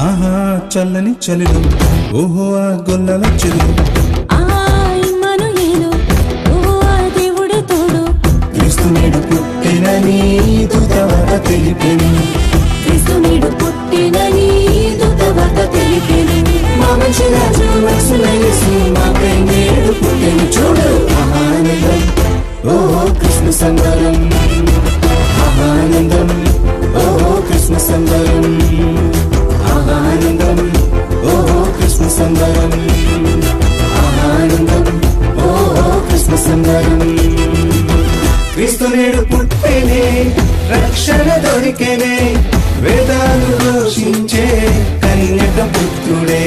ఆహా చల్లని చలిలో ఓహో ఆ గొల్లల చెల్లు క్రీస్తు నేడు పుట్టినని దూతవార్త తెలిపెను మా మంచి రాజు మనసున యేసు మాకై నేడు పుట్టెను చూడు ఆనందం ఓహో కృష్ణ సంబరం ఆనందం ఓహో కృష్ణ సంబరం ఆనందం ఓహో కృష్ణ సంబరం ఆనందం ఓహో కృష్ణ సంబరం క్రీస్తు నేడు పుట్టెనే రక్షణ దొరికెనే వేదాలు ఘోషించే కన్యక పుత్రుడే